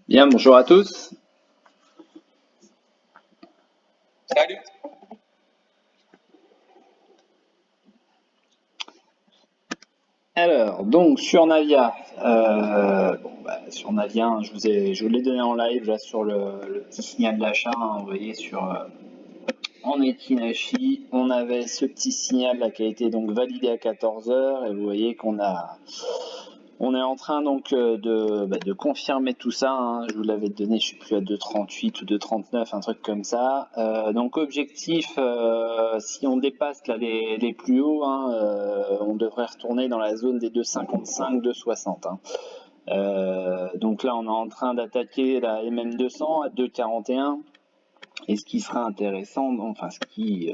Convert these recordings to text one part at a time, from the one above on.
Bien, bonjour à tous. Salut. Alors, donc sur Navia, sur Navia, hein, je vous l'ai donné en live là sur le petit signal d'achat, hein, vous voyez en Etinashi, on avait ce petit signal là qui a été donc validé à 14 heures et vous voyez on est en train donc de confirmer tout ça, hein. Je vous l'avais donné, je sais plus, à 2,38 ou 2,39, un truc comme ça. Donc objectif, si on dépasse là les plus hauts, hein, on devrait retourner dans la zone des 2,55, 2,60. Hein. Donc là, on est en train d'attaquer la MM200 à 2,41. Et ce qui sera intéressant, enfin ce qui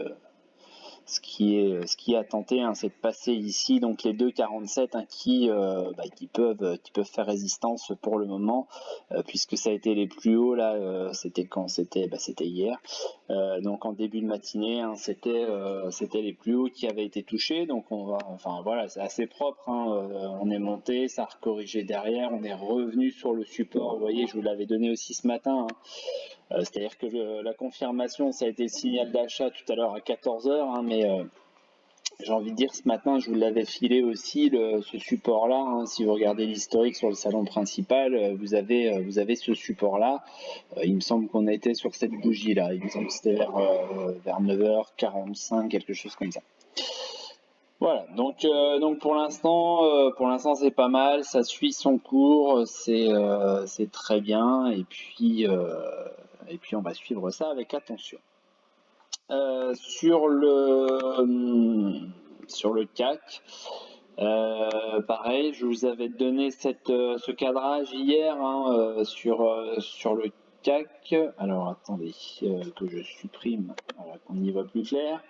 a tenté, hein, c'est de passer ici donc les 2,47, hein, qui peuvent faire résistance pour le moment, puisque ça a été les plus hauts là, c'était quand c'était hier, donc en début de matinée, hein, c'était les plus hauts qui avaient été touchés, donc enfin voilà, c'est assez propre, hein, on est monté, ça a recorrigé derrière, on est revenu sur le support, vous voyez, je vous l'avais donné aussi ce matin, hein. C'est-à-dire que la confirmation, ça a été le signal d'achat tout à l'heure à 14 heures, hein, mais j'ai envie de dire, ce matin, je vous l'avais filé aussi, ce support-là, hein. Si vous regardez l'historique sur le salon principal, vous avez ce support-là. Il me semble qu'on était sur cette bougie-là. Il me semble que c'était vers 9h45, quelque chose comme ça. Voilà, donc pour l'instant c'est pas mal, ça suit son cours, c'est très bien, et puis on va suivre ça avec attention. Sur le CAC, pareil, je vous avais donné ce cadrage hier, hein, sur le CAC. Alors attendez, que je supprime, voilà, qu'on y voit plus clair.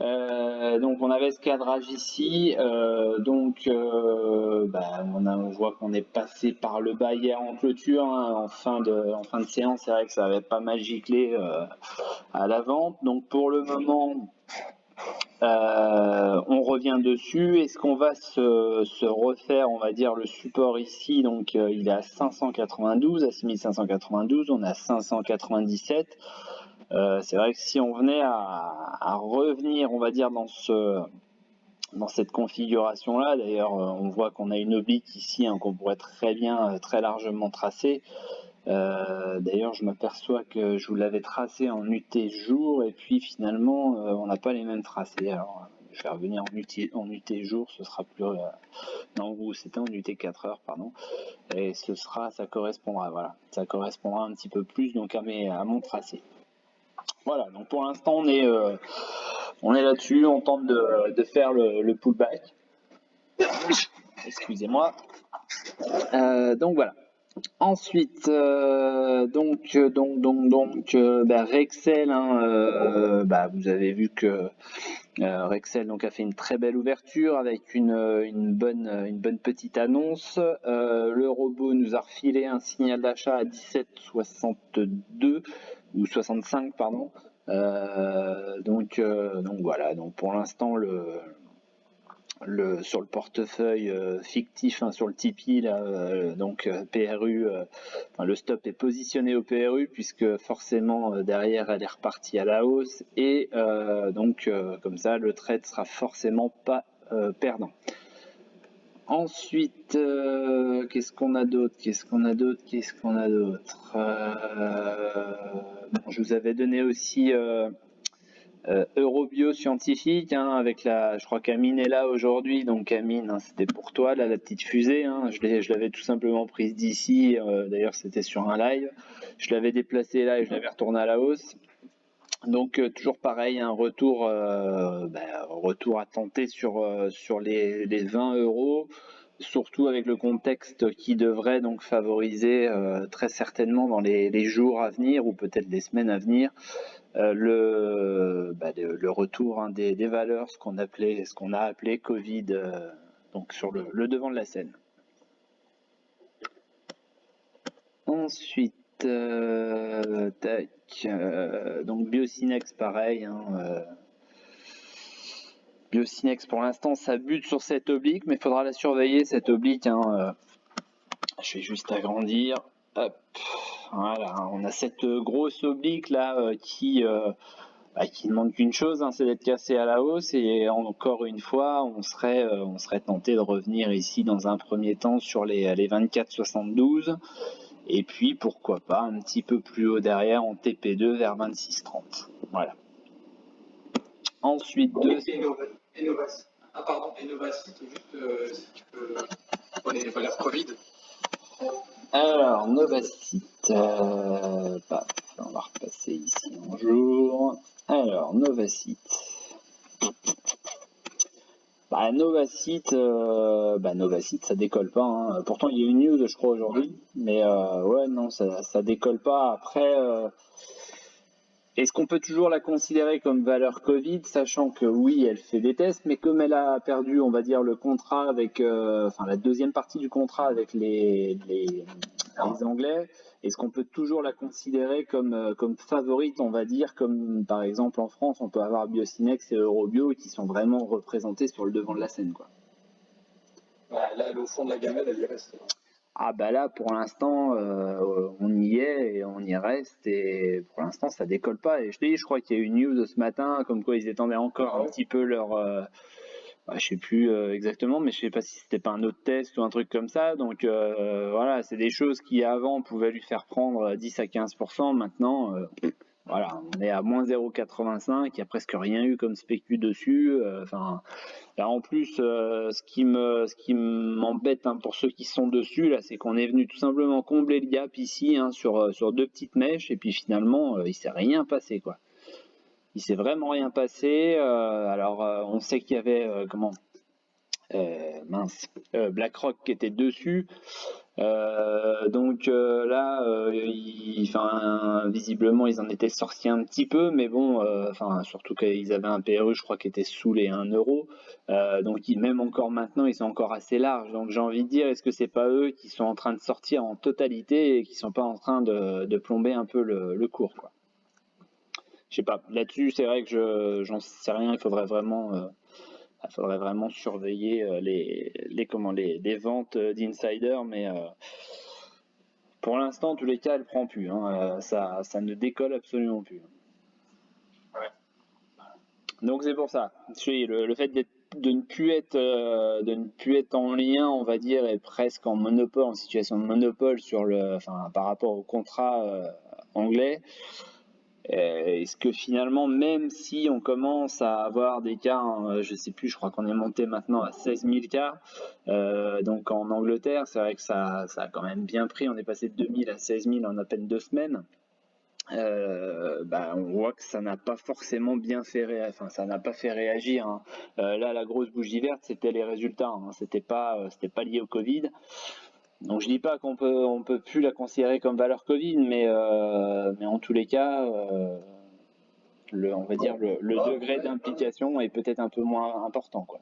Donc on avait ce cadrage ici, on voit qu'on est passé par le bas hier en clôture, hein, en fin de séance. C'est vrai que ça avait pas mal giclé à la vente. Donc pour le moment, on revient dessus. Est-ce qu'on va se refaire, on va dire, le support ici? Donc il est à 592, à 6592, on est à 597. C'est vrai que si on venait à revenir, on va dire, dans cette configuration-là, d'ailleurs, on voit qu'on a une oblique ici, hein, qu'on pourrait très bien, très largement tracer. D'ailleurs, je m'aperçois que je vous l'avais tracé en UT jour, et puis finalement, on n'a pas les mêmes tracés. Alors, je vais revenir en UT jour, ce sera plus... non, c'était en UT 4 heures, pardon. Et ça correspondra, voilà. Ça correspondra un petit peu plus donc à mon tracé. Voilà, donc pour l'instant on est là-dessus, on tente de faire le pullback. Excusez-moi. Donc voilà. Ensuite, Rexel, hein, vous avez vu que Rexel donc a fait une très belle ouverture avec une bonne petite annonce. Le robot nous a refilé un signal d'achat à 17,62 ou 65, pardon. Donc voilà, donc pour l'instant sur le portefeuille fictif, hein, sur le Tipeee là, PRU, le stop est positionné au PRU puisque forcément derrière elle est repartie à la hausse et comme ça le trade sera forcément pas perdant. Ensuite, qu'est-ce qu'on a d'autre? Je vous avais donné aussi Eurobio scientifique, hein, je crois qu'Amine est là aujourd'hui, donc Amine, hein, c'était pour toi là, la petite fusée, hein, je l'avais tout simplement prise d'ici, d'ailleurs c'était sur un live, je l'avais déplacée là et je l'avais retourné à la hausse. Donc toujours pareil, un retour à tenter sur les 20 euros, surtout avec le contexte qui devrait donc favoriser très certainement dans les jours à venir ou peut-être les semaines à venir le retour, hein, des valeurs, ce qu'on a appelé Covid, donc sur le devant de la scène. Ensuite, donc Biocinex pareil, hein, Biocinex pour l'instant ça bute sur cette oblique, mais il faudra la surveiller cette oblique, hein, je vais juste agrandir. Hop, voilà, on a cette grosse oblique là qui ne demande qu'une chose, hein, c'est d'être cassé à la hausse et encore une fois, on serait tenté de revenir ici dans un premier temps sur les 24,72 et puis pourquoi pas un petit peu plus haut derrière en TP2 vers 26,30. Voilà. Ensuite, Innovacite, juste si tu peux pour les valeurs Covid. alors, Novacite, paf, on va repasser ici un jour. Alors, Novacite. Novacite, Novacite, ça décolle pas, hein. Pourtant, il y a une news, je crois, aujourd'hui. Mais ouais, non, ça décolle pas. Après, est-ce qu'on peut toujours la considérer comme valeur Covid, sachant que oui, elle fait des tests, mais comme elle a perdu, on va dire, le contrat avec, la deuxième partie du contrat avec les Anglais, est-ce qu'on peut toujours la considérer comme favorite, on va dire, comme par exemple en France, on peut avoir Biocinex et Eurobio qui sont vraiment représentés sur le devant de la scène, quoi. Là, au fond de la gamelle, elle y reste. Ah bah là, pour l'instant, on y est et on y reste et pour l'instant, ça décolle pas. Et je te dis, je crois qu'il y a eu une news ce matin comme quoi ils étendaient encore un petit peu leur, je sais plus exactement, mais je sais pas si c'était pas un autre test ou un truc comme ça. Donc voilà, c'est des choses qui avant pouvaient lui faire prendre 10 à 15%. Maintenant, voilà, on est à moins 0,85. Il y a presque rien eu comme spécu dessus. Là, en plus, ce qui m'embête, hein, pour ceux qui sont dessus, là, c'est qu'on est venu tout simplement combler le gap ici, hein, sur deux petites mèches, et puis finalement, il s'est rien passé, quoi. Il s'est vraiment rien passé. On sait qu'il y avait BlackRock qui était dessus. Visiblement, ils en étaient sortis un petit peu, mais bon, surtout qu'ils avaient un PRE, je crois, qui était sous les 1 euro. Même encore maintenant, ils sont encore assez larges. Donc, j'ai envie de dire, est-ce que c'est pas eux qui sont en train de sortir en totalité et qui sont pas en train de plomber un peu le cours, quoi. Je sais pas. Là-dessus, c'est vrai que j'en sais rien. Il faudrait vraiment surveiller les ventes d'insiders, mais pour l'instant, en tous les cas, elle prend plus, hein. Ça ne décolle absolument plus. Ouais. Donc c'est pour ça. Le fait de ne plus être en lien, on va dire, et presque en monopole, en situation de monopole par rapport au contrat anglais. Est-ce que finalement, même si on commence à avoir des cas, je sais plus, je crois qu'on est monté maintenant à 16 000 cas, donc en Angleterre, c'est vrai que ça a quand même bien pris, on est passé de 2 000 à 16 000 en à peine 2 semaines. On voit que ça n'a pas forcément bien fait ça n'a pas fait réagir, hein. Là, la grosse bougie verte, c'était les résultats, hein. C'était pas lié au Covid. Donc je dis pas qu'on peut plus la considérer comme valeur Covid, mais en tous les cas, on va dire le degré d'implication est peut-être un peu moins important, quoi.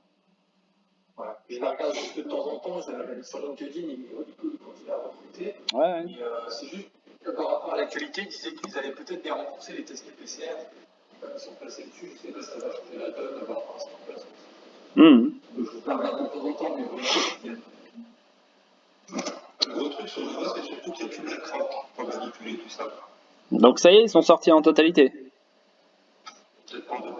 Voilà. Je la regarde juste de temps en temps, sur LinkedIn, il continue à recruter. Ouais. Et, c'est juste que par rapport à l'actualité, ils disaient qu'ils allaient peut-être dérenforcer les tests PCR. Ils sont passés dessus, je sais pas si ça va changer la donne d'avoir un en place. Donc Je la regarde de temps en temps, mais vraiment. Le gros truc sur le vote, c'est surtout qu'il n'y a plus BlackRock pour manipuler tout ça. Donc ça y est, ils sont sortis en totalité. Peut-être pas en deux.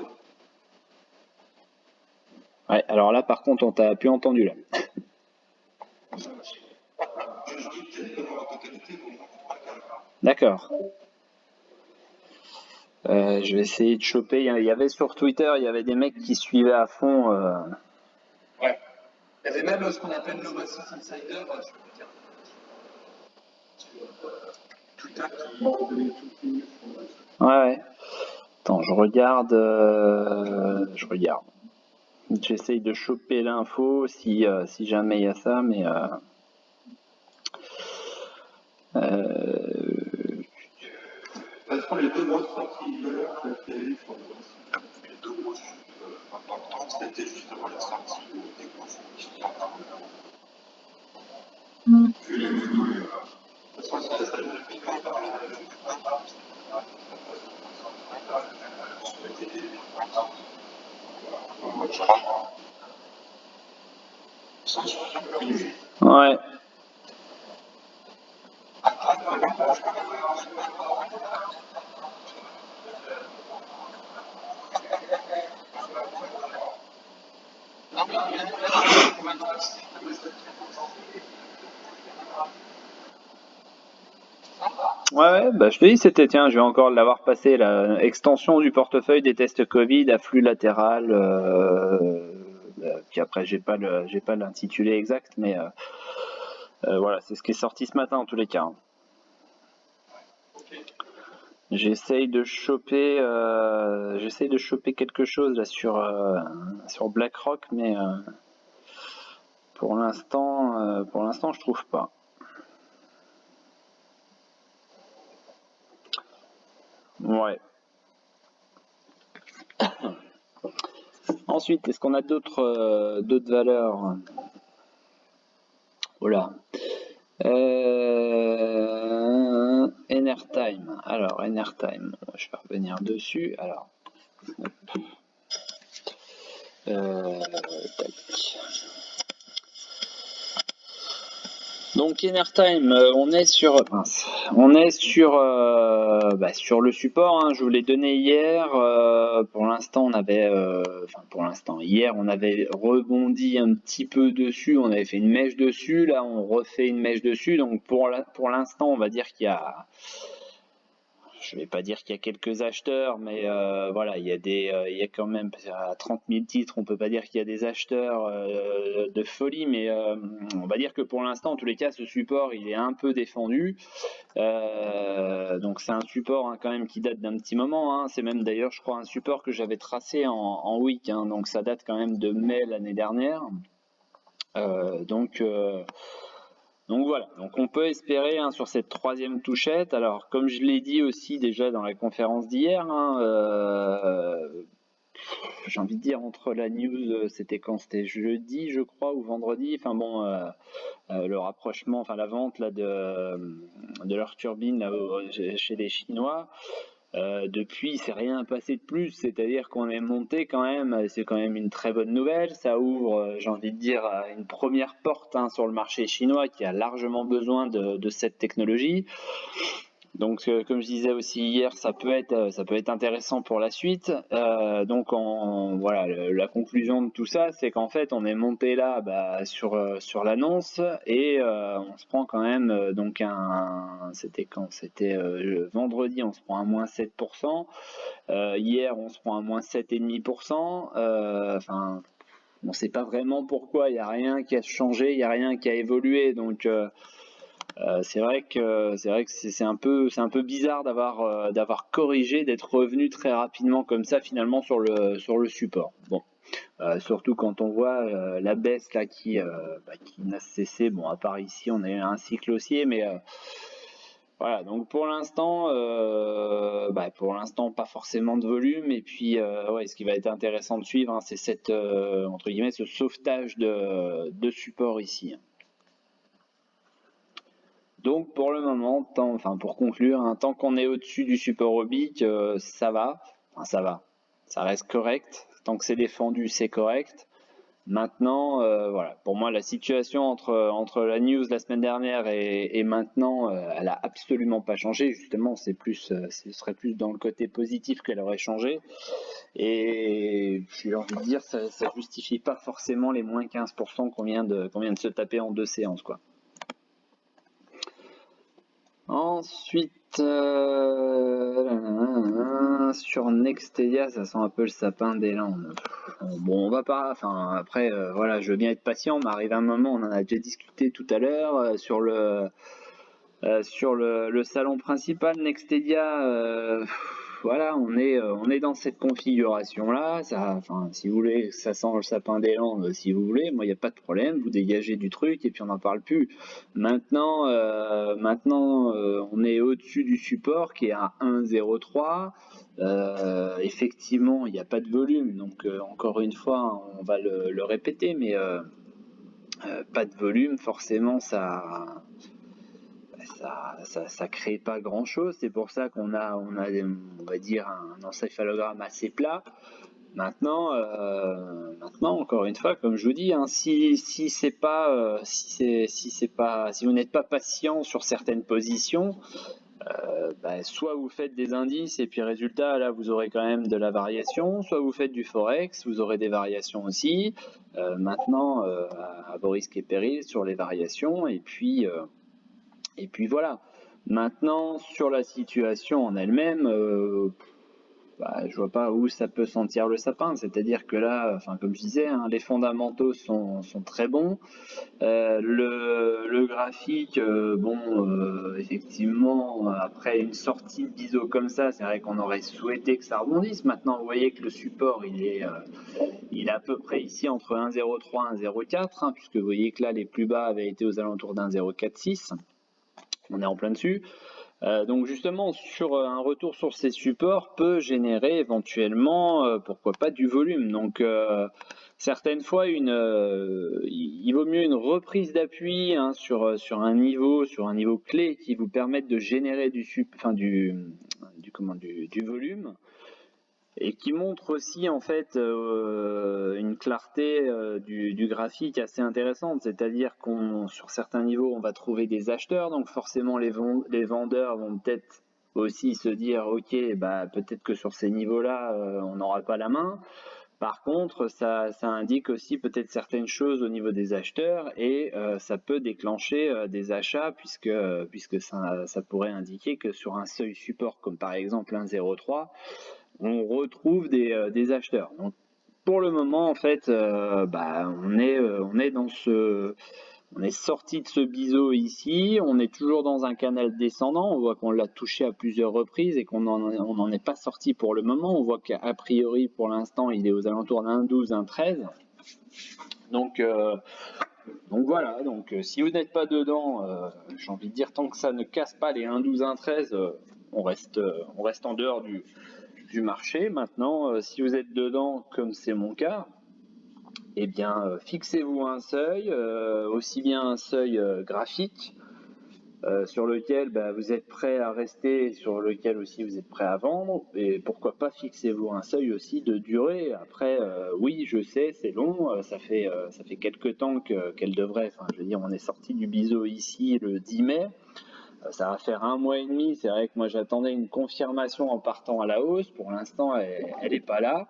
Ouais, alors là, par contre, on t'a plus entendu, là. D'accord. Je vais essayer de choper. Il y avait sur Twitter, il y avait des mecs qui suivaient à fond. Ouais. Il y avait même ce qu'on appelle Novacity Insider, je peux dire. Twitter qui donnait toutes les news. Ouais. Attends, je regarde. J'essaye de choper l'info si jamais il y a ça, mais. Les deux grosses sorties de l'heure, les deux grosses chutes importantes, c'était justement la sortie des gros fonds qui sont en train de. Vu les vidéos, de toute façon, ça depuis qu'on parle de Ouais. Ouais, bah je te dis, c'était, tiens, je vais encore l'avoir passé, la extension du portefeuille des tests Covid à flux latéral. Puis après, j'ai pas l'intitulé exact, mais voilà, c'est ce qui est sorti ce matin en tous les cas, hein. J'essaye de choper quelque chose là sur BlackRock, mais pour l'instant, je trouve pas. Ouais. Ensuite, est-ce qu'on a d'autres valeurs? Voilà. Enertime. Alors, Enertime, je vais revenir dessus. Alors, tac. Donc Enertime, on est sur sur le support, hein. Je vous l'ai donné hier. Pour l'instant, hier, on avait rebondi un petit peu dessus. On avait fait une mèche dessus. Là, on refait une mèche dessus. Donc pour l'instant, on va dire qu'il y a, je vais pas dire qu'il y a quelques acheteurs, mais voilà, il y a quand même à 30 000 titres, on peut pas dire qu'il y a des acheteurs de folie, mais on va dire que pour l'instant, en tous les cas, ce support, il est un peu défendu. Donc c'est un support, hein, quand même, qui date d'un petit moment, hein. C'est même d'ailleurs, je crois, un support que j'avais tracé en week, hein. Donc ça date quand même de mai l'année dernière. Donc voilà, donc on peut espérer, hein, sur cette troisième touchette. Alors comme je l'ai dit aussi déjà dans la conférence d'hier, hein, j'ai envie de dire, entre la news, c'était quand? C'était jeudi, je crois, ou vendredi. Enfin bon, le rapprochement, enfin la vente là de leur turbine là, chez les Chinois. Depuis, il s'est rien passé de plus, c'est-à-dire qu'on est monté quand même, c'est quand même une très bonne nouvelle. Ça ouvre, j'ai envie de dire, une première porte, hein, sur le marché chinois qui a largement besoin de cette technologie. Donc, comme je disais aussi hier, ça peut être intéressant pour la suite. Voilà, la conclusion de tout ça, c'est qu'en fait, on est monté là, sur l'annonce, et on se prend quand même, c'était quand? C'était vendredi, on se prend un moins 7%. Hier, on se prend un moins 7,5%. Enfin, on ne sait pas vraiment pourquoi. Il n'y a rien qui a changé, il n'y a rien qui a évolué. Donc c'est vrai que c'est un peu bizarre d'avoir corrigé, d'être revenu très rapidement comme ça finalement sur le support. Bon, surtout quand on voit la baisse là qui n'a cessé. Bon, à part ici, on a eu un cycle haussier, mais voilà. Donc pour l'instant, pas forcément de volume. Et puis ouais, ce qui va être intéressant de suivre, hein, c'est cette entre guillemets ce sauvetage de support ici. Donc pour le moment, pour conclure, hein, tant qu'on est au-dessus du support oblique, ça va. Enfin, ça va. Ça reste correct. Tant que c'est défendu, c'est correct. Maintenant, voilà, pour moi, la situation entre la news la semaine dernière et maintenant, elle a absolument pas changé. Justement, ce serait plus dans le côté positif qu'elle aurait changé. Et j'ai envie de dire, ça justifie pas forcément les moins 15% qu'on vient de se taper en 2 séances, quoi. Ensuite, sur Nextedia, ça sent un peu le sapin des Landes. Bon, on va pas. Enfin, après, voilà, je veux bien être patient, mais arrive un moment, on en a déjà discuté tout à l'heure, sur le salon principal Nextedia. Voilà, on est dans cette configuration-là. Si vous voulez, ça sent le sapin des Landes, si vous voulez. Moi, il n'y a pas de problème. Vous dégagez du truc et puis on n'en parle plus. Maintenant, on est au-dessus du support qui est à 1,03. Effectivement, il n'y a pas de volume. Donc, encore une fois, on va le répéter, mais pas de volume, forcément, ça crée pas grand chose. C'est pour ça qu'on a, on va dire, un encéphalogramme assez plat. Maintenant, encore une fois, comme je vous dis, hein, si c'est pas, si vous n'êtes pas patient sur certaines positions, soit vous faites des indices et puis résultat, là, vous aurez quand même de la variation, soit vous faites du forex, vous aurez des variations aussi. Maintenant, à vos risques et périls sur les variations, et puis voilà. Maintenant, sur la situation en elle-même, je vois pas où ça peut sentir le sapin. C'est-à-dire que là, enfin, comme je disais, hein, les fondamentaux sont très bons. Le graphique, effectivement, après une sortie de biseau comme ça, c'est vrai qu'on aurait souhaité que ça rebondisse. Maintenant, vous voyez que le support, il est à peu près ici entre 1,03 et 1,04, hein, puisque vous voyez que là, les plus bas avaient été aux alentours d'1,046. On est en plein dessus. Donc justement, sur un retour sur ces supports peut générer éventuellement, pourquoi pas, du volume. Donc certaines fois, il vaut mieux une reprise d'appui, hein, sur un niveau clé qui vous permette de générer du volume, et qui montre aussi en fait une clarté du graphique assez intéressante, c'est-à-dire qu'on sur certains niveaux on va trouver des acheteurs, donc forcément les vendeurs vont peut-être aussi se dire ok, peut-être que sur ces niveaux-là on n'aura pas la main. Par contre, ça indique aussi peut-être certaines choses au niveau des acheteurs, et ça peut déclencher des achats, puisque ça pourrait indiquer que sur un seuil support comme par exemple 1,03, on retrouve des acheteurs. Donc, pour le moment, en fait, on est sorti de ce biseau ici, on est toujours dans un canal descendant, on voit qu'on l'a touché à plusieurs reprises et qu'on n'en est pas sorti pour le moment. On voit qu'a priori, pour l'instant, il est aux alentours d'un 12, un 13. Donc voilà, si vous n'êtes pas dedans, j'ai envie de dire, tant que ça ne casse pas les 1,12, 1,13, on reste en dehors du marché. Maintenant, si vous êtes dedans, comme c'est mon cas, eh bien, fixez-vous un seuil, aussi bien un seuil graphique, sur lequel vous êtes prêt à rester, sur lequel aussi vous êtes prêt à vendre, et pourquoi pas fixez-vous un seuil aussi de durée. Après, oui, je sais, c'est long, ça fait quelques temps qu'elle devrait, enfin, je veux dire, on est sorti du biseau ici le 10 mai, ça va faire 1 mois et demi. C'est vrai que moi j'attendais une confirmation en partant à la hausse. Pour l'instant, elle n'est pas là.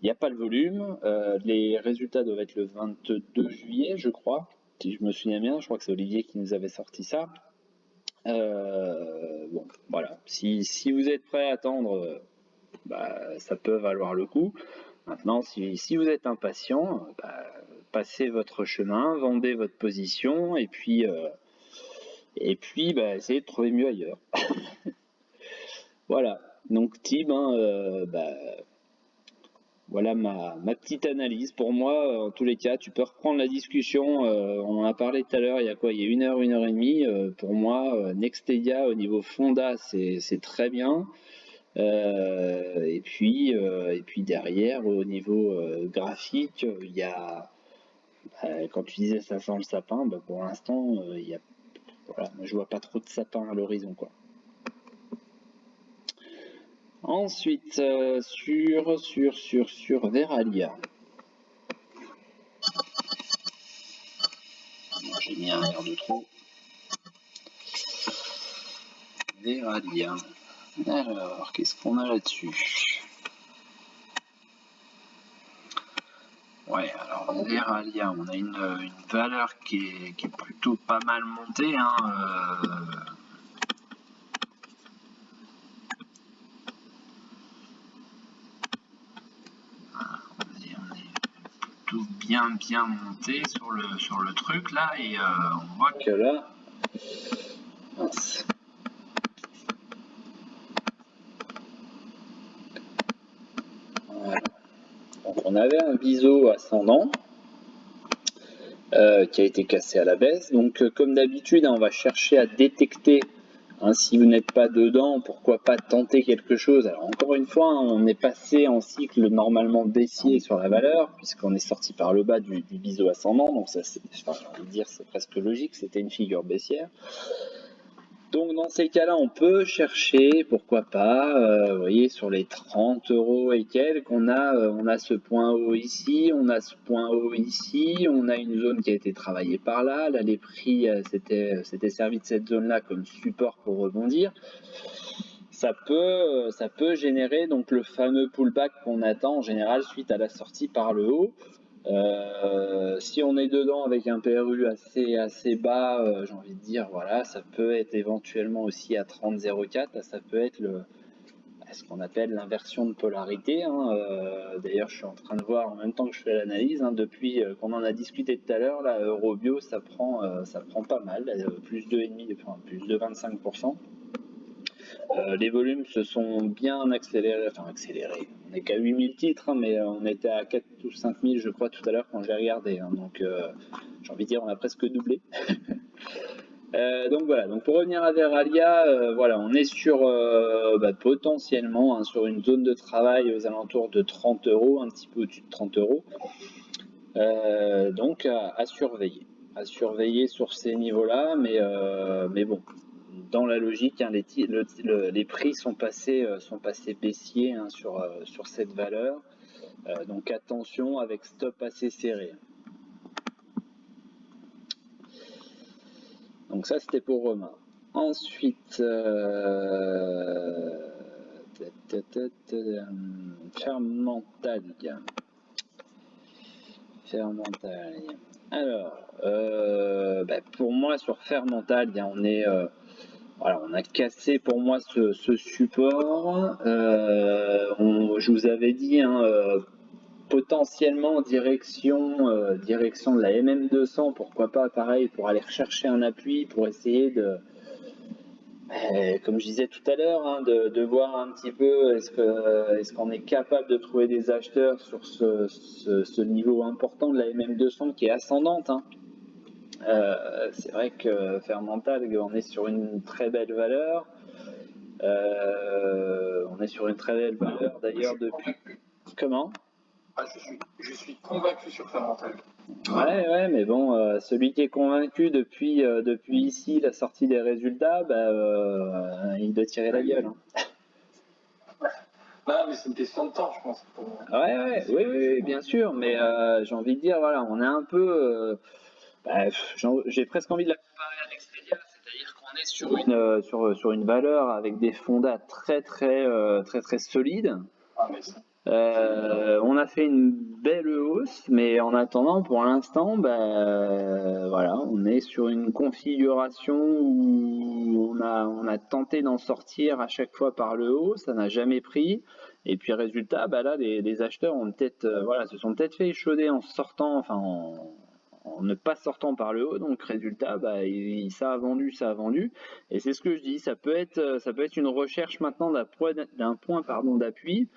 Il n'y a pas le volume. Les résultats doivent être le 22 juillet, je crois, si je me souviens bien. Je crois que c'est Olivier qui nous avait sorti ça. Voilà. Si vous êtes prêt à attendre, ça peut valoir le coup. Maintenant, si vous êtes impatient, passez votre chemin, vendez votre position, et puis essayez de trouver mieux ailleurs. Voilà, donc Tim, voilà ma petite analyse. Pour moi, en tous les cas, tu peux reprendre la discussion. On en a parlé tout à l'heure, il y a quoi? Il y a 1 heure, 1 heure et demie. Pour moi, Nextedia au niveau Fonda, c'est très bien. Et puis derrière, au niveau graphique, il y a, quand tu disais ça sent le sapin, pour l'instant, voilà, je vois pas trop de sapin à l'horizon, quoi. Ensuite, sur Veralia. J'ai mis un air de trop. Veralia. Alors, qu'est-ce qu'on a là-dessus? Ouais, alors Veralia, on a une valeur qui est plutôt pas mal montée, hein. Tout bien monté sur le truc là, et on voit que là, mince. Voilà. Donc on avait un biseau ascendant qui a été cassé à la baisse. Donc comme d'habitude, on va chercher à détecter, hein, si vous n'êtes pas dedans, pourquoi pas tenter quelque chose. Alors encore une fois, hein, on est passé en cycle normalement baissier sur la valeur, puisqu'on est sorti par le bas du biseau ascendant, donc ça, j'ai envie de dire, c'est presque logique, c'était une figure baissière. Donc dans ces cas-là, on peut chercher, pourquoi pas, vous voyez, sur les 30 euros et quelques, on a ce point haut ici, on a ce point haut ici, on a une zone qui a été travaillée par là. Là, les prix s'étaient servi de cette zone-là comme support pour rebondir. Ça peut générer donc le fameux pullback qu'on attend en général suite à la sortie par le haut. Si on est dedans avec un PRU assez bas, j'ai envie de dire, voilà, ça peut être éventuellement aussi à 30,04. Ça peut être ce qu'on appelle l'inversion de polarité. Hein. D'ailleurs, je suis en train de voir en même temps que je fais l'analyse, hein, depuis qu'on en a discuté tout à l'heure, là, Eurobio, ça prend pas mal, plus 2,5, enfin, plus de 25%. Les volumes se sont bien accélérés, on n'est qu'à 8000 titres, hein, mais on était à 4 ou 5000 je crois tout à l'heure quand j'ai regardé, hein, donc j'ai envie de dire on a presque doublé. Donc voilà, donc pour revenir à Veralia, voilà, on est sur potentiellement, hein, sur une zone de travail aux alentours de 30 euros, un petit peu au-dessus de 30 euros. Donc à surveiller sur ces niveaux-là, mais bon, dans la logique, hein, les prix sont passés baissiers, hein, sur cette valeur. Donc attention avec stop assez serré. Donc ça c'était pour Romain. Ensuite, Fermentalia. Alors, pour moi sur Fermentalia, on a cassé pour moi ce support. Je vous avais dit, hein, potentiellement direction de la MM200, pourquoi pas, pareil, pour aller rechercher un appui, pour essayer de, comme je disais tout à l'heure, hein, de voir un petit peu est-ce qu'on est capable de trouver des acheteurs sur ce niveau important de la MM200 qui est ascendante. Hein. C'est vrai que Fermental, on est sur une très belle valeur. D'ailleurs depuis. Comment ? Je suis convaincu sur Fermental. Ouais, mais bon, celui qui est convaincu depuis ici la sortie des résultats, il doit tirer la gueule. Hein. Non, mais c'est une question de temps, je pense. Oui, bien sûr, mais j'ai envie de dire, voilà, on est un peu. J'ai presque envie de la comparer à Nextedia, c'est-à-dire qu'on est sur une valeur avec des fondas très solides. On a fait une belle hausse, mais en attendant, pour l'instant, voilà, on est sur une configuration où on a tenté d'en sortir à chaque fois par le haut, ça n'a jamais pris. Et puis résultat, là, les acheteurs ont se sont peut-être fait échauder en sortant, enfin en ne pas sortant par le haut, donc résultat, ça a vendu. Et c'est ce que je dis, ça peut être une recherche maintenant d'un point d'appui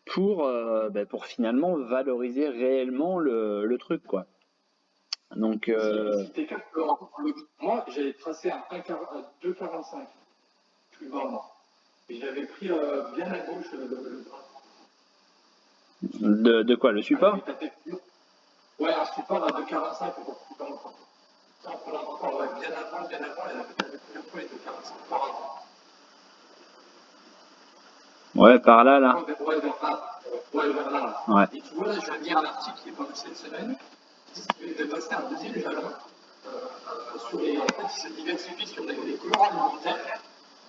pour finalement valoriser réellement le truc, quoi. Donc moi j'avais tracé à 2,45 plus bas, et j'avais pris bien à gauche de quoi, le support? Ouais, un support à 2,45 pour plus longtemps. Ça, on prend encore bien avant, il y a plusieurs fois les 2,45 par an. Ouais, par là. Ouais, vers là. Ouais. Et tu vois, là, je viens de lire un article qui est paru cette semaine, qui dit qu'il devait passer un deuxième jalon. En fait, il se diversifie sur les couleurs alimentaires.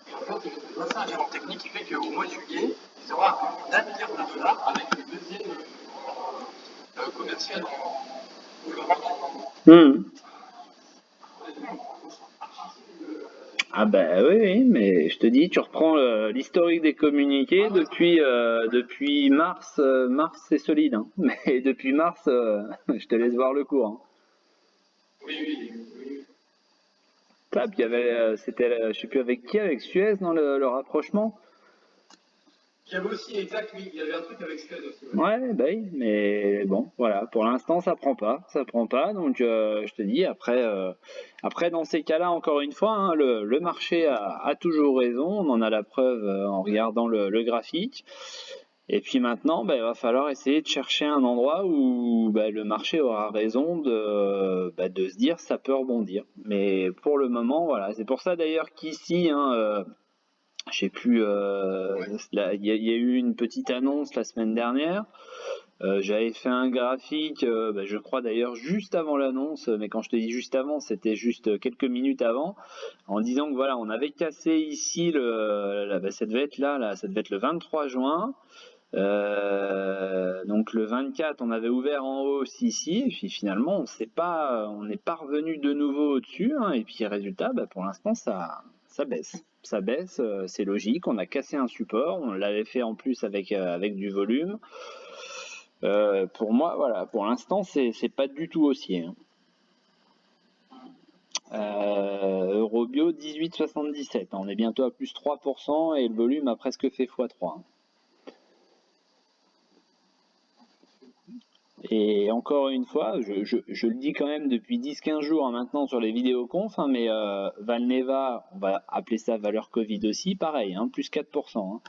Et en fait, il devait passer un jalon technique qui fait qu'au mois de juillet, ils auront un peu plus d'1 milliard de dollars avec le deuxième commercial en Europe. Ah oui, mais je te dis, tu reprends l'historique des communiqués depuis mars, c'est solide, hein. Mais depuis mars, je te laisse voir le cours. Hein. Oui. Puis il y avait, c'était, je sais plus avec qui, avec Suez dans le rapprochement. Il y avait aussi, exact, oui, il y avait un truc avec Suez aussi. Ouais, oui, mais bon, voilà, pour l'instant ça prend pas, donc je te dis, après dans ces cas-là, encore une fois, hein, le marché a toujours raison, on en a la preuve en regardant le graphique. Et puis maintenant, il va falloir essayer de chercher un endroit où le marché aura raison de se dire ça peut rebondir. Mais pour le moment, voilà. C'est pour ça d'ailleurs qu'ici, hein, je sais plus, il y a eu une petite annonce la semaine dernière. J'avais fait un graphique, je crois d'ailleurs juste avant l'annonce, mais quand je te dis juste avant, c'était juste quelques minutes avant, en disant que voilà, on avait cassé ici ça devait être là, ça devait être le 23 juin. Donc le 24, on avait ouvert en hausse ici, et puis finalement, on n'est pas revenu de nouveau au-dessus, hein, et puis résultat, pour l'instant, ça baisse. Ça baisse, c'est logique. On a cassé un support, on l'avait fait en plus avec du volume. Pour moi, voilà, pour l'instant, c'est pas du tout haussier. Eurobio 18,77. On est bientôt à plus 3% et le volume a presque fait x3. Et encore une fois, je le dis quand même depuis 10-15 jours maintenant sur les vidéoconf, mais Valneva, on va appeler ça valeur Covid aussi, pareil, plus 4%.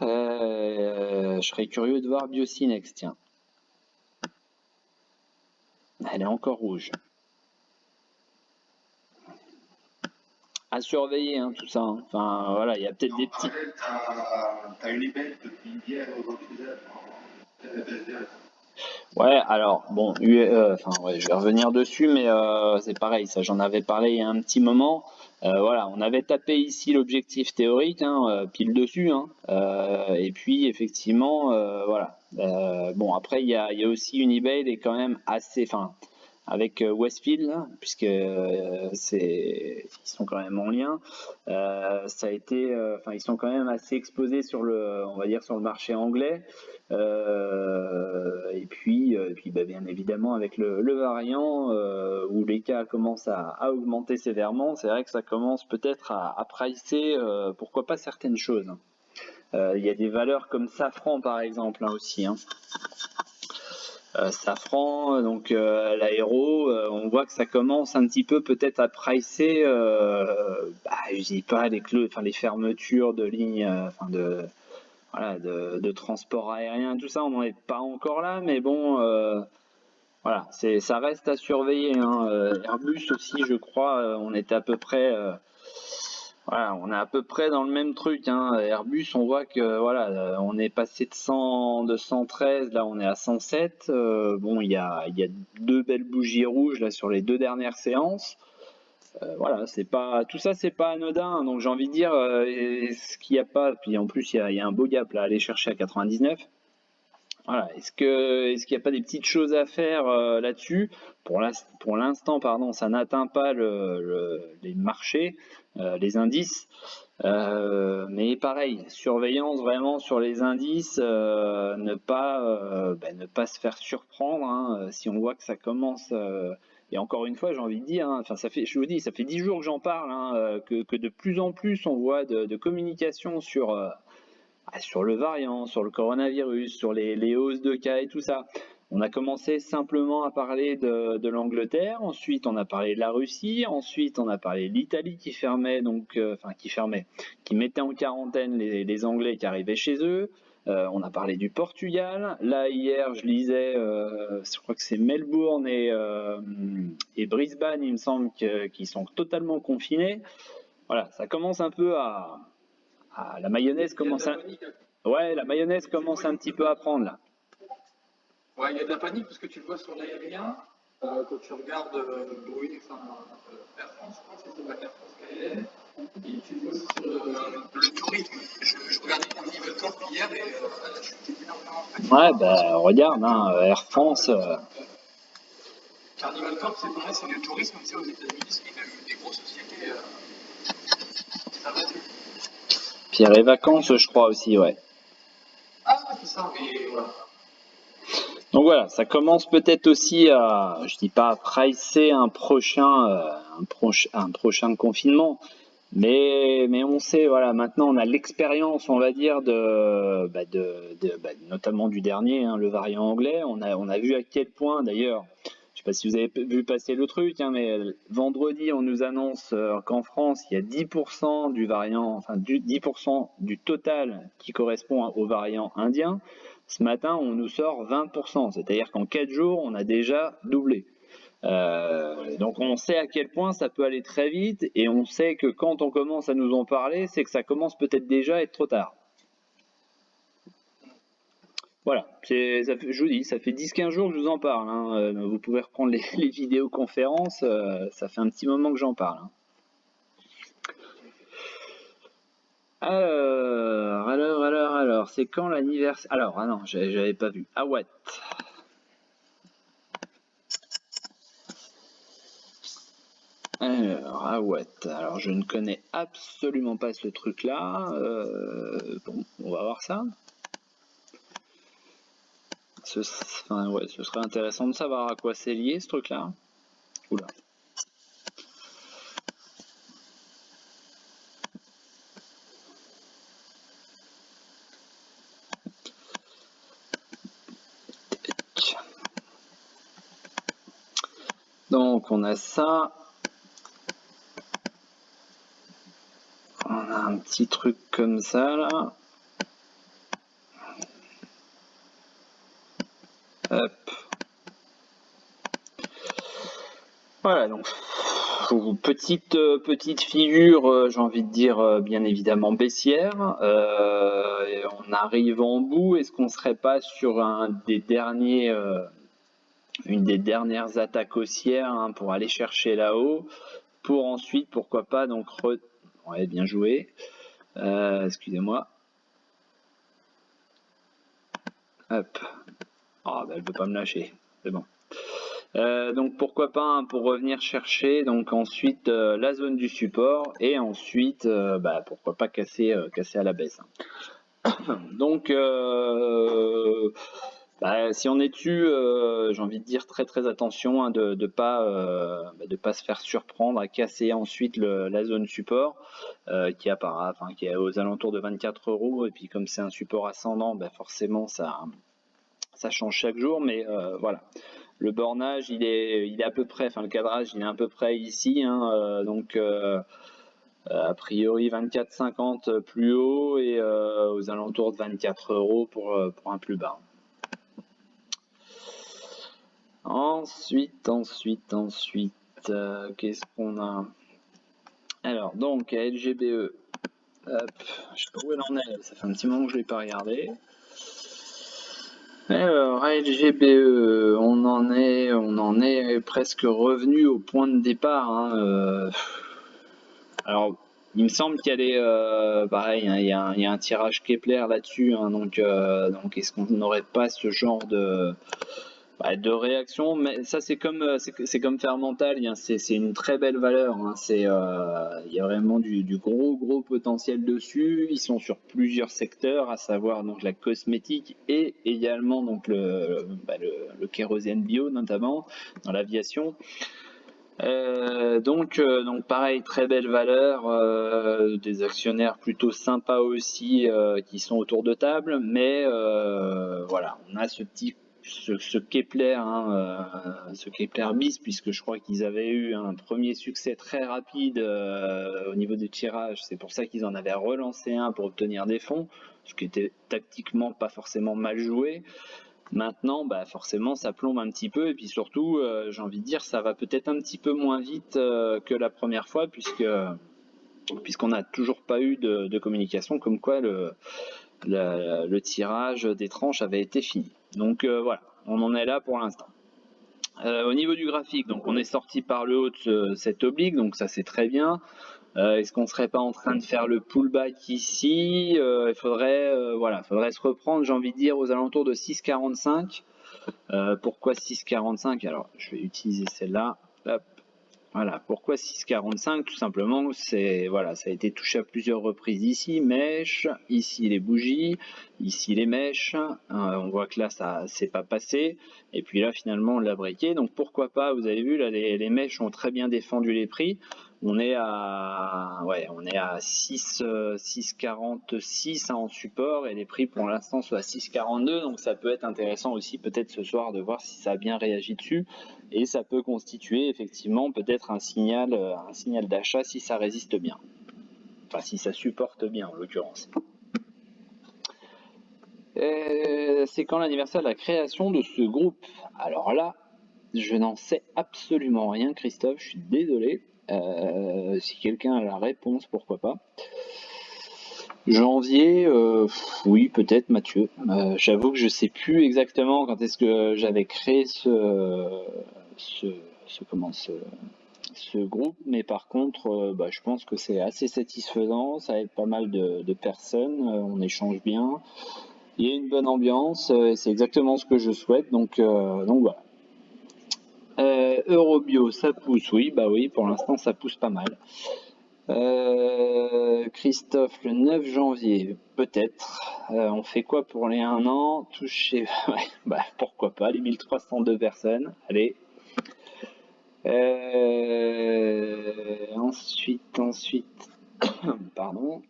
Je serais curieux de voir Biocinex, tiens. Elle est encore rouge. À surveiller, tout ça. Enfin, voilà, il y a peut-être des petits. T'as une ébène depuis hier aujourd'hui déjà. Ouais, alors bon, je vais revenir dessus, mais c'est pareil, ça j'en avais parlé il y a un petit moment. Voilà, on avait tapé ici l'objectif théorique, pile dessus, et puis effectivement, voilà. Bon, après il y a aussi Unibet, est quand même assez, enfin, avec Westfield, là, puisque ils sont quand même en lien. Ça a été, ils sont quand même assez exposés on va dire sur le marché anglais. Et puis bien évidemment avec le variant où les cas commencent à augmenter sévèrement, c'est vrai que ça commence peut-être à pricer, pourquoi pas certaines choses. Il y a des valeurs comme Safran par exemple aussi. Safran, donc l'aéro, on voit que ça commence un petit peu peut-être à pricer, je dis pas les fermetures de lignes, de transport aérien, tout ça, on n'en est pas encore là, mais bon, voilà, ça reste à surveiller. Airbus aussi, je crois, on est à peu près, voilà, on est à peu près dans le même truc. Airbus, on voit que voilà, on est passé de 113, là on est à 107. Bon, il y a deux belles bougies rouges là sur les deux dernières séances. Voilà, tout ça, c'est pas anodin. Donc j'ai envie de dire, est-ce qu'il n'y a pas, puis en plus il y a un beau gap là, à aller chercher à 99. Voilà, est-ce qu'il n'y a pas des petites choses à faire là-dessus? Pour l'instant, pardon, ça n'atteint pas les marchés, les indices. Mais pareil, surveillance vraiment sur les indices, ne pas se faire surprendre, si on voit que ça commence. Et encore une fois, j'ai envie de dire, je vous dis, ça fait 10 jours que j'en parle, que de plus en plus on voit de communication sur le variant, sur le coronavirus, sur les hausses de cas et tout ça. On a commencé simplement à parler de l'Angleterre, ensuite on a parlé de la Russie, ensuite on a parlé de l'Italie qui fermait, qui mettait en quarantaine les Anglais qui arrivaient chez eux. On a parlé du Portugal. Là hier, je lisais, je crois que c'est Melbourne et Brisbane, il me semble, qui sont totalement confinés. Voilà, ça commence un peu la mayonnaise commence Ouais, la mayonnaise commence un petit peu à prendre là. Ouais, il y a de la panique parce que tu le vois sur l'aérien, quand tu regardes Boeing, Air France, je crois que c'était pas Air France KLM, et tu le vois aussi sur le tourisme. Je regardais Carnival Corp hier et la chute était énormément. Ouais, regarde, Air France. Carnival Corp, c'est pareil, c'est le tourisme, tu sais, aux États-Unis, c'est une des grosses sociétés. Ça va plus. Pierre et Vacances, je crois aussi, ouais. Ah, c'est ça, mais voilà. Donc voilà, ça commence peut-être aussi je dis pas à pricer un prochain confinement, mais on sait, voilà, maintenant on a l'expérience, on va dire, notamment du dernier, le variant anglais. On a vu à quel point, d'ailleurs, sais pas si vous avez vu passer le truc, hein, mais vendredi, on nous annonce qu'en France, il y a 10% du variant, enfin 10% du total qui correspond au variant indien. Ce matin, on nous sort 20%, c'est-à-dire qu'en 4 jours, on a déjà doublé. Donc on sait à quel point ça peut aller très vite, et on sait que quand on commence à nous en parler, c'est que ça commence peut-être déjà à être trop tard. Voilà, je vous dis, ça fait 10-15 jours que je vous en parle, hein. Vous pouvez reprendre les vidéoconférences, ça fait un petit moment que j'en parle, hein. Alors, c'est quand l'anniversaire? Alors, ah non, j'avais pas vu. Ah ouais. Alors je ne connais absolument pas ce truc-là. Bon, on va voir ça. Ce serait intéressant de savoir à quoi c'est lié ce truc-là. Oula. Donc on a ça. On a un petit truc comme ça là. Hop. Voilà, donc petite figure, j'ai envie de dire bien évidemment baissière. Et on arrive en bout. Est-ce qu'on serait pas sur une des dernières attaques haussières, hein, pour aller chercher là-haut, pour ensuite, pourquoi pas, donc ouais, bien joué. Excusez-moi. Hop. Ah, bah, elle veut pas me lâcher. C'est bon. Donc pourquoi pas, hein, pour revenir chercher donc ensuite la zone du support, et ensuite bah, pourquoi pas casser à la baisse, hein. Donc bah, si on est dessus, j'ai envie de dire très attention, hein, de pas se faire surprendre à casser ensuite la zone support, qui est aux alentours de 24 €, et puis comme c'est un support ascendant, bah, forcément ça change chaque jour, mais voilà. Le bornage, il est à peu près, enfin le cadrage, il est à peu près ici, hein, donc a priori 24,50 plus haut, et aux alentours de 24 € pour un plus bas. Ensuite, qu'est-ce qu'on a? Alors, donc, à LGBE, hop, je sais pas où elle en est, ça fait un petit moment que je ne l'ai pas regardé. Alors, à LGBE, on en est presque revenu au point de départ, hein. Alors, il me semble qu'il y a pareil, hein, il y a un tirage Kepler là-dessus, hein, donc est-ce qu'on n'aurait pas ce genre de réaction? Mais ça, c'est comme Fermental, hein, c'est une très belle valeur, hein, il y a vraiment du gros potentiel dessus. Ils sont sur plusieurs secteurs, à savoir donc la cosmétique, et également donc le kérosène bio, notamment dans l'aviation. Donc pareil, très belle valeur, des actionnaires plutôt sympas aussi, qui sont autour de table, mais voilà, on a ce Kepler, hein, ce Kepler bis, puisque je crois qu'ils avaient eu un premier succès très rapide au niveau du tirage. C'est pour ça qu'ils en avaient relancé un pour obtenir des fonds, ce qui était tactiquement pas forcément mal joué. Maintenant, bah forcément, ça plombe un petit peu, et puis surtout, j'ai envie de dire, ça va peut-être un petit peu moins vite que la première fois, puisqu'on n'a toujours pas eu de communication comme quoi le tirage des tranches avait été fini. Donc voilà, on en est là pour l'instant. Au niveau du graphique, donc on est sorti par le haut de cette oblique, donc ça c'est très bien. Est-ce qu'on serait pas en train de faire le pullback ici? Il faudrait se reprendre, j'ai envie de dire, aux alentours de 6,45. Pourquoi 6,45? Alors, je vais utiliser celle-là. Hop. Voilà. Pourquoi 6,45? Tout simplement, ça a été touché à plusieurs reprises ici, mèche, ici les bougies, ici les mèches. On voit que là, ça s'est pas passé. Et puis là, finalement, on l'a briqué. Donc pourquoi pas? Vous avez vu, là, les mèches ont très bien défendu les prix. On est à, on est à 6,46 en support et les prix pour l'instant sont à 6,42, donc ça peut être intéressant aussi peut-être ce soir de voir si ça a bien réagi dessus et ça peut constituer effectivement peut-être un signal d'achat si ça résiste bien, enfin si ça supporte bien en l'occurrence. C'est quand l'anniversaire de la création de ce groupe? Alors là, je n'en sais absolument rien, Christophe, je suis désolé. Si quelqu'un a la réponse, pourquoi pas. Janvier, oui, peut-être Mathieu. J'avoue que je sais plus exactement quand est-ce que j'avais créé ce groupe, mais par contre, je pense que c'est assez satisfaisant, ça aide pas mal de personnes, on échange bien, il y a une bonne ambiance, et c'est exactement ce que je souhaite, donc voilà. Eurobio, ça pousse, oui, bah oui, pour l'instant ça pousse pas mal. Christophe, le 9 janvier, peut-être. On fait quoi pour les 1 an? Toucher, ouais, bah pourquoi pas, les 1302 personnes, allez. Ensuite, pardon.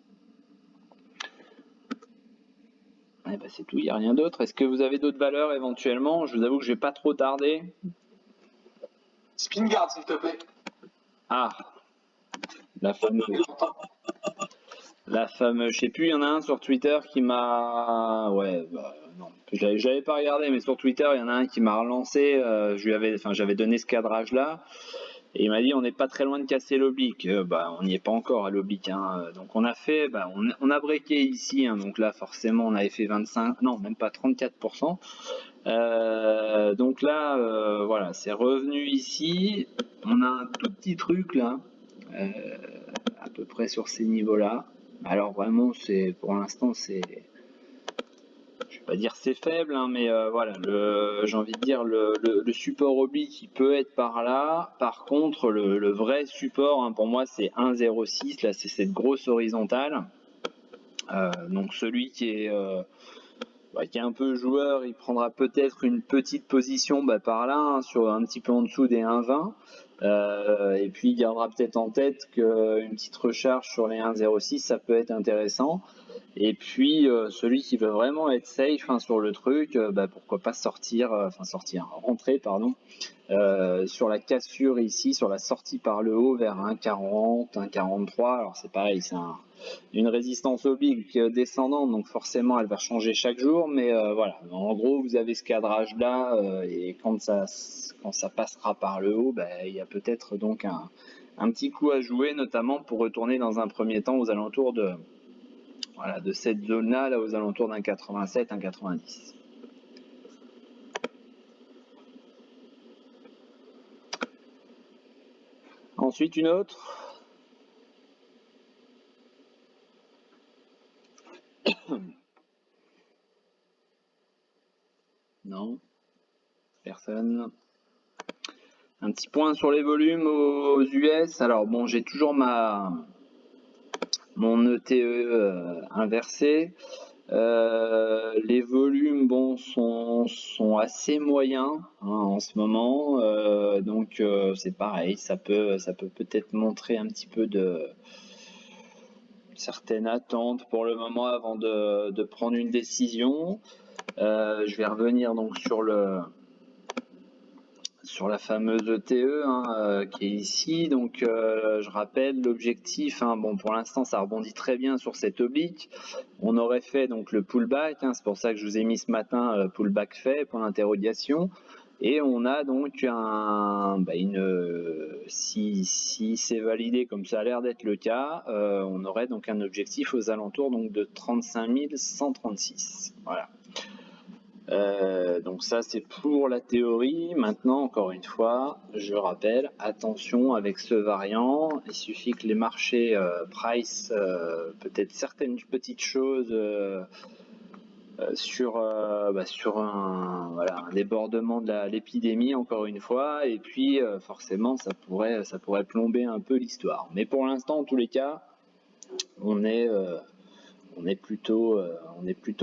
Eh ben c'est tout, il n'y a rien d'autre. Est-ce que vous avez d'autres valeurs éventuellement? Je vous avoue que je vais pas trop tarder. Spingard, s'il te plaît. Ah, la fameuse, je sais plus, il y en a un sur Twitter qui m'a, ouais, bah, non, j'avais pas regardé, mais sur Twitter, il y en a un qui m'a relancé, j'avais donné ce cadrage-là, et il m'a dit on n'est pas très loin de casser l'oblique. On n'y est pas encore à l'oblique, hein. Donc on a fait, on a breaké ici, hein. Donc là forcément on avait fait 25, non même pas 34%. Donc là, voilà, c'est revenu ici. On a un tout petit truc là, à peu près sur ces niveaux-là. Alors vraiment, pour l'instant, je vais pas dire c'est faible, hein, mais voilà, j'ai envie de dire le support oblique qui peut être par là. Par contre, le vrai support, hein, pour moi, c'est 1,06. Là, c'est cette grosse horizontale. Donc celui qui est un peu joueur, il prendra peut-être une petite position par là, hein, sur un petit peu en dessous des 1,20. Et puis il gardera peut-être en tête qu'une petite recharge sur les 1,06, ça peut être intéressant. Et puis celui qui veut vraiment être safe, hein, sur le truc, pourquoi pas rentrer sur la cassure ici, sur la sortie par le haut vers 1,40, 1,43. Alors c'est pareil, c'est une résistance oblique descendante, donc forcément elle va changer chaque jour, mais voilà, en gros vous avez ce cadrage là, et quand ça passera par le haut, il y a peut-être donc un petit coup à jouer, notamment pour retourner dans un premier temps aux alentours de cette zone là, aux alentours d'un 87, un 90. Ensuite une autre. Non, personne. Un petit point sur les volumes aux US. Alors bon, j'ai toujours mon ETE inversé. Les volumes sont assez moyens, hein, en ce moment, donc c'est pareil, ça peut peut-être montrer un petit peu de certaines attentes pour le moment avant de prendre une décision. Je vais revenir donc sur la fameuse ETE, hein, qui est ici. Donc je rappelle l'objectif, hein, bon, pour l'instant ça rebondit très bien sur cette oblique. On aurait fait donc le pullback, hein, c'est pour ça que je vous ai mis ce matin pullback fait, point d'interrogation. Et on a donc si c'est validé comme ça a l'air d'être le cas, on aurait donc un objectif aux alentours donc de 35 136. Voilà. Donc ça c'est pour la théorie. Maintenant, encore une fois, je rappelle, attention avec ce variant, il suffit que les marchés price peut-être certaines petites choses sur un débordement de l'épidémie, encore une fois, et puis forcément ça pourrait plomber un peu l'histoire. Mais pour l'instant, en tous les cas, on est plutôt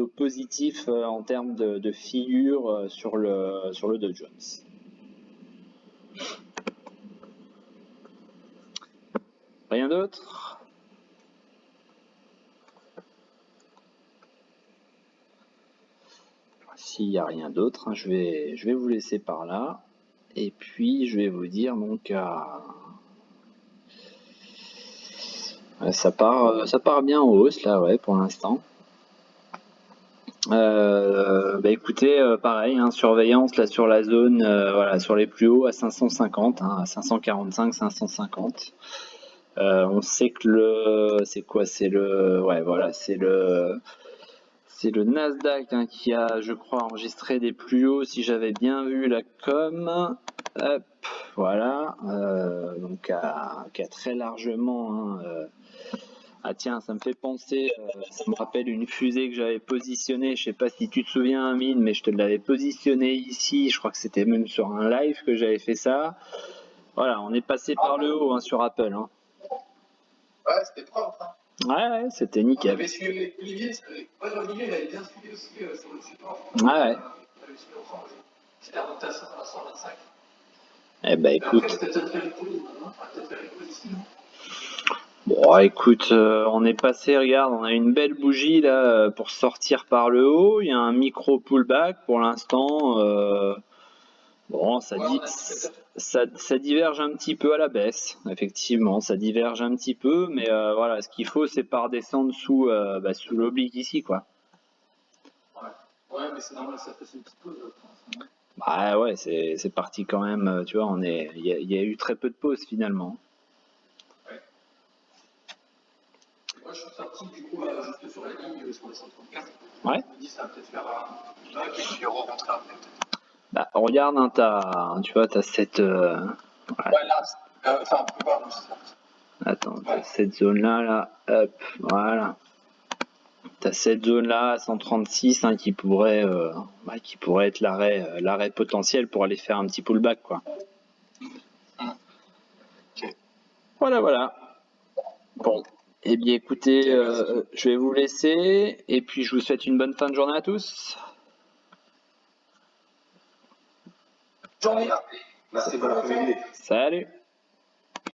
positif en termes de figure sur le Dow Jones. Rien d'autre? S'il n'y a rien d'autre, hein, je vais vous laisser par là. Et puis je vais vous dire donc ça part bien en hausse là, ouais, pour l'instant. Bah écoutez, pareil, hein, surveillance là sur la zone, voilà, sur les plus hauts à 550, hein, à 545, 550. On sait que c'est quoi? C'est le, ouais, voilà, c'est le Nasdaq, hein, qui a, je crois, enregistré des plus hauts, si j'avais bien vu la com. Hop, voilà, donc qui a très largement, hein, ah tiens, ça me fait penser, ça me rappelle une fusée que j'avais positionnée, je sais pas si tu te souviens, Amine, mais je te l'avais positionnée ici, je crois que c'était même sur un live que j'avais fait ça. Voilà, on est passé par le haut, hein, sur Apple. Hein. Ouais, c'était propre. Hein. Ouais, c'était On nickel. avait suivi Olivier, Olivier, il avait bien suivi aussi sur le support. Ouais. C'était remonté à 125. Eh ben écoute. Après, c'était peut-être fait les coups, peut-être fait les coups ici. Bon, écoute, on est passé, regarde, on a une belle bougie là pour sortir par le haut. Il y a un micro pullback pour l'instant. Bon, ça diverge un petit peu à la baisse, effectivement, ça diverge un petit peu, mais voilà, ce qu'il faut, c'est pas redescendre sous l'oblique ici, quoi. Ouais, mais c'est normal, ça fait une petite pause. Bah ouais, c'est parti quand même, tu vois, il y a eu très peu de pauses finalement. Moi, je suis sorti du coup juste sur la ligne sur les 134. Ouais. Je me dis, ça va peut-être faire un bac et puis re-rentrer après. Bah, regarde, hein, tu vois, t'as cette. Ouais, là, enfin, on peut voir où c'est sorti. Attends, t'as cette zone-là, là, hop, voilà. T'as cette zone-là, à 136, hein, qui pourrait être l'arrêt potentiel pour aller faire un petit pullback, quoi. Ok. Voilà. Bon. Eh bien, écoutez, je vais vous laisser, et puis je vous souhaite une bonne fin de journée à tous. Journée. Merci pour l'après-midi. Salut.